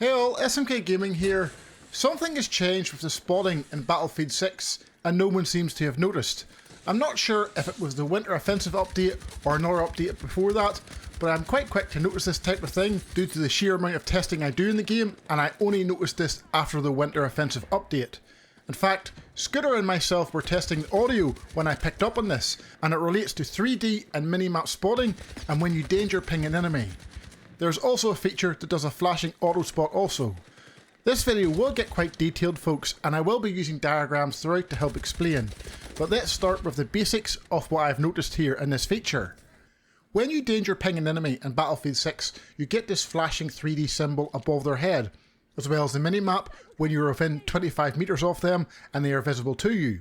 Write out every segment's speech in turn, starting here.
Hey all, SMK Gaming here. Something has changed with the spotting in Battlefield 6 and no one seems to have noticed. I'm not sure if it was the Winter Offensive update or another update before that, but I'm quite quick to notice this type of thing due to the sheer amount of testing I do in the game, and I only noticed this after the Winter Offensive update. In fact, Scooter and myself were testing the audio when I picked up on this, and it relates to 3D and minimap spotting and when you danger ping an enemy. There's also a feature that does a flashing auto spot also. This video will get quite detailed folks, and I will be using diagrams throughout to help explain, but let's start with the basics of what I've noticed here in this feature. When you danger ping an enemy in Battlefield 6, you get this flashing 3D symbol above their head, as well as the minimap when you're within 25 meters of them and they are visible to you.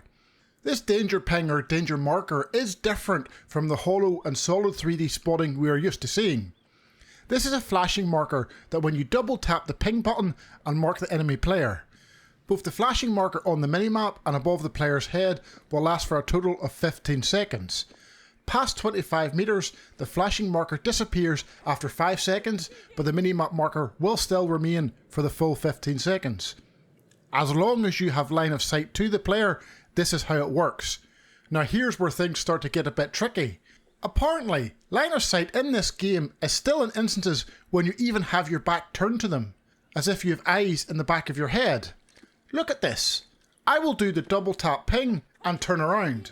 This danger ping or danger marker is different from the hollow and solid 3D spotting we are used to seeing. This is a flashing marker that when you double tap the ping button and mark the enemy player. Both the flashing marker on the minimap and above the player's head will last for a total of 15 seconds. Past 25 meters, the flashing marker disappears after 5 seconds, but the minimap marker will still remain for the full 15 seconds. As long as you have line of sight to the player, this is how it works. Now here's where things start to get a bit tricky. Apparently, line of sight in this game is still in instances when you even have your back turned to them, as if you have eyes in the back of your head. Look at this. I will do the double tap ping and turn around.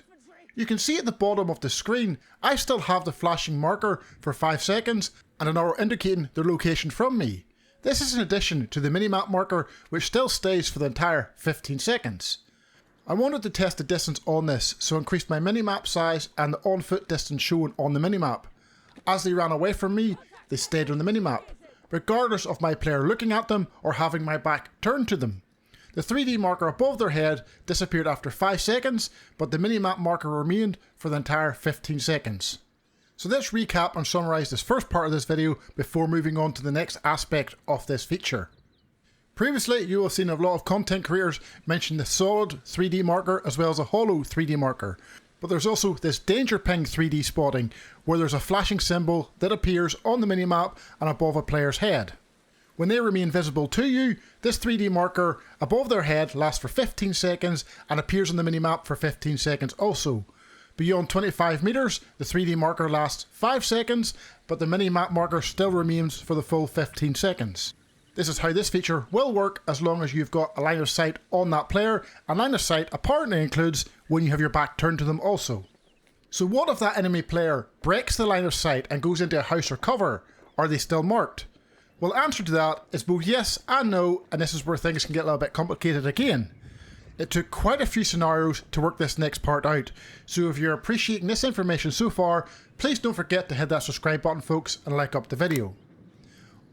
You can see at the bottom of the screen, I still have the flashing marker for 5 seconds and an arrow indicating their location from me. This is in addition to the minimap marker which still stays for the entire 15 seconds. I wanted to test the distance on this, so increased my minimap size and the on-foot distance shown on the minimap. As they ran away from me, they stayed on the minimap, regardless of my player looking at them or having my back turned to them. The 3D marker above their head disappeared after 5 seconds, but the minimap marker remained for the entire 15 seconds. So let's recap and summarise this first part of this video before moving on to the next aspect of this feature. Previously, you will have seen a lot of content creators mention the solid 3D marker as well as a hollow 3D marker. But there's also this danger ping 3D spotting, where there's a flashing symbol that appears on the minimap and above a player's head. When they remain visible to you, this 3D marker above their head lasts for 15 seconds and appears on the minimap for 15 seconds also. Beyond 25 meters, the 3D marker lasts 5 seconds, but the minimap marker still remains for the full 15 seconds. This is how this feature will work as long as you've got a line of sight on that player, and line of sight apparently includes when you have your back turned to them also. So what if that enemy player breaks the line of sight and goes into a house or cover? Are they still marked? Well, the answer to that is both yes and no, and this is where things can get a little bit complicated again. It took quite a few scenarios to work this next part out, so if you're appreciating this information so far, please don't forget to hit that subscribe button folks and like up the video.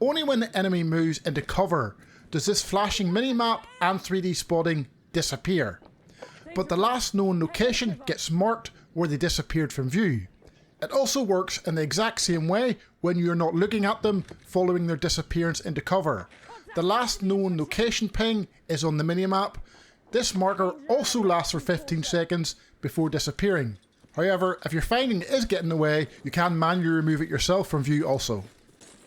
Only when the enemy moves into cover does this flashing minimap and 3D spotting disappear, but the last known location gets marked where they disappeared from view. It also works in the exact same way when you're not looking at them following their disappearance into cover. The last known location ping is on the minimap. This marker also lasts for 15 seconds before disappearing. However, if you're finding it is getting away, you can manually remove it yourself from view also.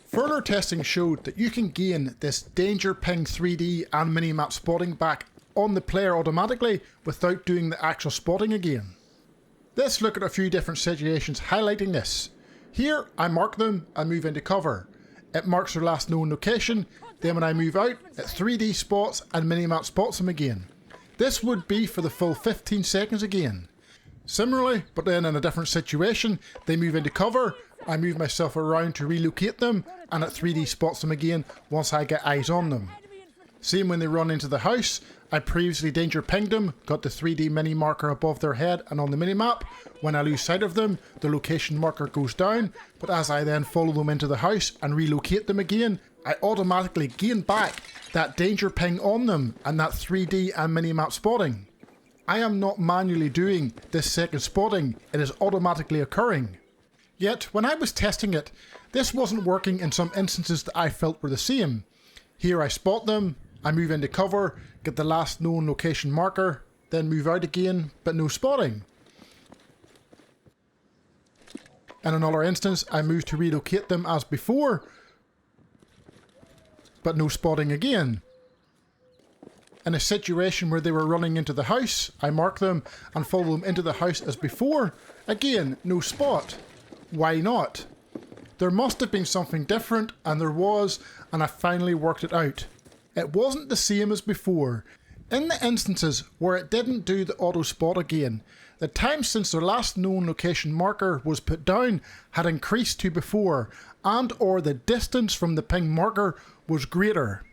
Further testing showed that you can gain this danger ping 3D and minimap spotting back on the player automatically without doing the actual spotting again. Let's look at a few different situations highlighting this. Here I mark them and move into cover. It marks their last known location, then when I move out it 3D spots and minimap spots them again. This would be for the full 15 seconds again. Similarly, but then in a different situation, they move into cover, I move myself around to relocate them, and it 3D spots them again once I get eyes on them. Same when they run into the house, I previously danger pinged them, got the 3D mini marker above their head and on the minimap. When I lose sight of them, the location marker goes down, but as I then follow them into the house and relocate them again, I automatically gain back that danger ping on them and that 3D and minimap spotting. I am not manually doing this second spotting, it is automatically occurring. Yet, when I was testing it, this wasn't working in some instances that I felt were the same. Here I spot them, I move into cover, get the last known location marker, then move out again, but no spotting. In another instance, I move to relocate them as before, but no spotting again. In a situation where they were running into the house, I mark them and follow them into the house as before. Again, no spot. Why not? There must have been something different, and there was, and I finally worked it out. It wasn't the same as before. In the instances where it didn't do the auto spot again, the time since their last known location marker was put down had increased to before, and or the distance from the ping marker was greater.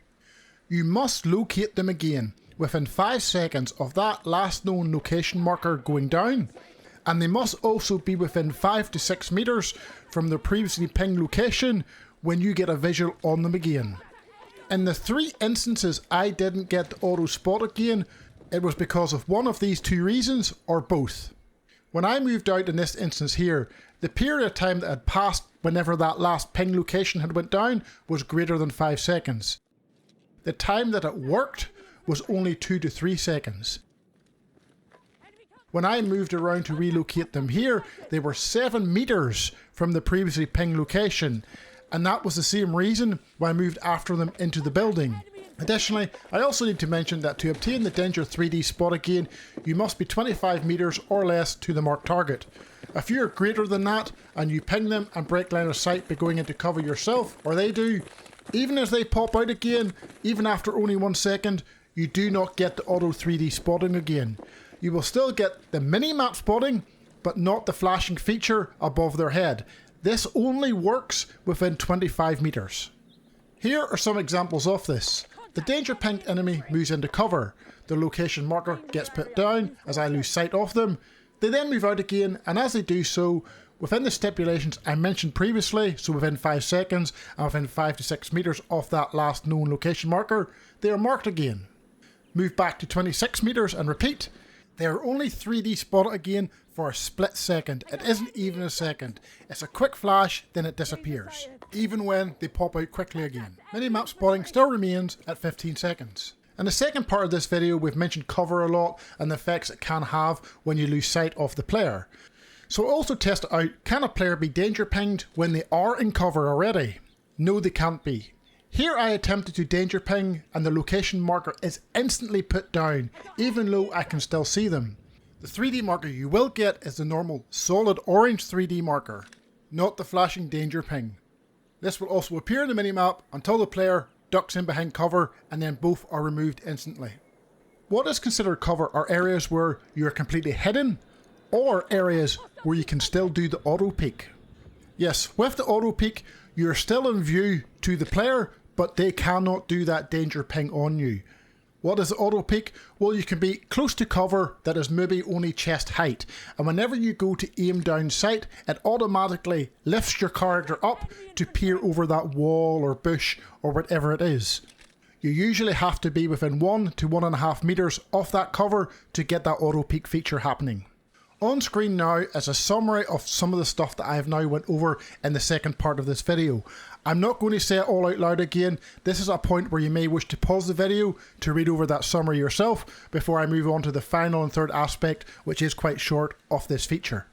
You must locate them again within 5 seconds of that last known location marker going down, and they must also be within 5 to 6 meters from the previously pinged location when you get a visual on them again. In the 3 instances I didn't get the auto spot again, it was because of one of these 2 reasons or both. When I moved out in this instance here, the period of time that had passed whenever that last ping location had went down was greater than 5 seconds. The time that it worked was only 2 to 3 seconds. When I moved around to relocate them here, they were 7 meters from the previously pinged location, and that was the same reason why I moved after them into the building. Additionally, I also need to mention that to obtain the Danger 3D spot again, you must be 25 meters or less to the marked target. If you're greater than that, and you ping them and break line of sight by going into cover yourself, or they do, even as they pop out again, even after only 1 second, you do not get the auto 3D spotting again. You will still get the mini-map spotting, but not the flashing feature above their head. This only works within 25 meters. Here are some examples of this. The danger pinged enemy moves into cover. The location marker gets put down as I lose sight of them. They then move out again, and as they do so, within the stipulations I mentioned previously, so within 5 seconds and within 5 to 6 meters off that last known location marker, they are marked again. Move back to 26 meters and repeat. They are only 3D spotted again for a split second. It isn't even a second. It's a quick flash, then it disappears, even when they pop out quickly again. Minimap spotting still remains at 15 seconds. In the second part of this video, we've mentioned cover a lot and the effects it can have when you lose sight of the player. So I also tested out, can a player be danger pinged when they are in cover already? No, they can't be. Here I attempted to danger ping and the location marker is instantly put down, even though I can still see them. The 3D marker you will get is the normal solid orange 3D marker, not the flashing danger ping. This will also appear in the minimap until the player ducks in behind cover and then both are removed instantly. What is considered cover are areas where you are completely hidden or areas where you can still do the auto peek. Yes, with the auto peek, you're still in view to the player, but they cannot do that danger ping on you. What is the auto peek? Well, you can be close to cover that is maybe only chest height, and whenever you go to aim down sight, it automatically lifts your character up to peer over that wall or bush or whatever it is. You usually have to be within 1 to 1.5 meters off that cover to get that auto peek feature happening. On screen now is a summary of some of the stuff that I have now went over in the second part of this video. I'm not going to say it all out loud again. This is a point where you may wish to pause the video to read over that summary yourself before I move on to the final and third aspect, which is quite short, of this feature.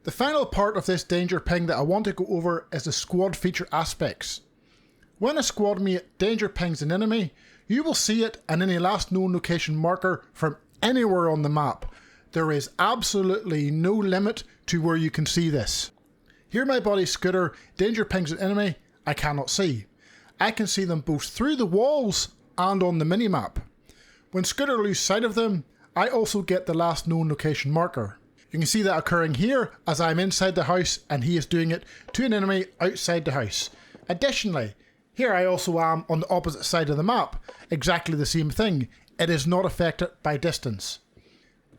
The final part of this danger ping that I want to go over is the squad feature aspects. When a squad mate danger pings an enemy, you will see it in any last known location marker from anywhere on the map. There is absolutely no limit to where you can see this. Here my buddy Scooter danger pings an enemy I cannot see. I can see them both through the walls and on the minimap. When Scooter loses sight of them, I also get the last known location marker. You can see that occurring here as I'm inside the house and he is doing it to an enemy outside the house. Additionally, here I also am on the opposite side of the map. Exactly the same thing. It is not affected by distance.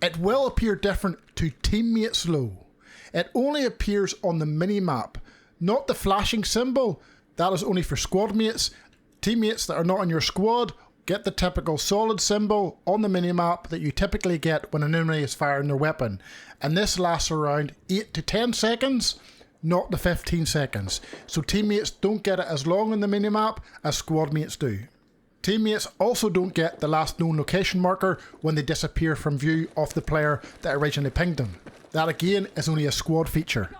It will appear different to teammates though. It only appears on the minimap, not the flashing symbol. That is only for squad mates. Teammates that are not on your squad get the typical solid symbol on the minimap that you typically get when an enemy is firing their weapon. And this lasts around 8 to 10 seconds, not the 15 seconds. So teammates don't get it as long on the minimap as squad mates do. Teammates also don't get the last known location marker when they disappear from view of the player that originally pinged them. That again is only a squad feature.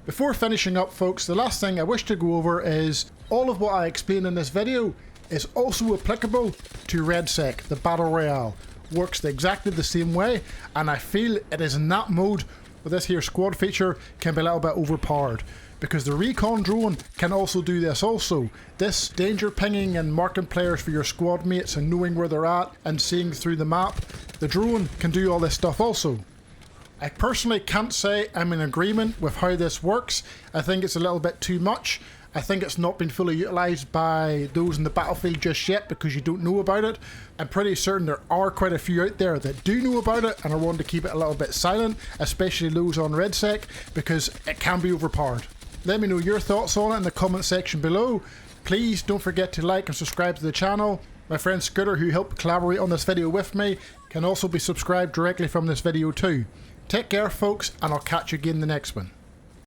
Before finishing up folks, the last thing I wish to go over is all of what I explained in this video is also applicable to RedSec, the Battle Royale. Works exactly the same way, and I feel it is in that mode where this here squad feature can be a little bit overpowered. Because the recon drone can also do this also. This danger pinging and marking players for your squad mates and knowing where they're at and seeing through the map, the drone can do all this stuff also. I personally can't say I'm in agreement with how this works. I think it's a little bit too much. I think it's not been fully utilised by those in the battlefield just yet because you don't know about it. I'm pretty certain there are quite a few out there that do know about it and are wanting to keep it a little bit silent, especially those on RedSec, because it can be overpowered. Let me know your thoughts on it in the comment section below. Please don't forget to like and subscribe to the channel. My friend Scooter, who helped collaborate on this video with me, can also be subscribed directly from this video too. Take care folks, and I'll catch you again in the next one.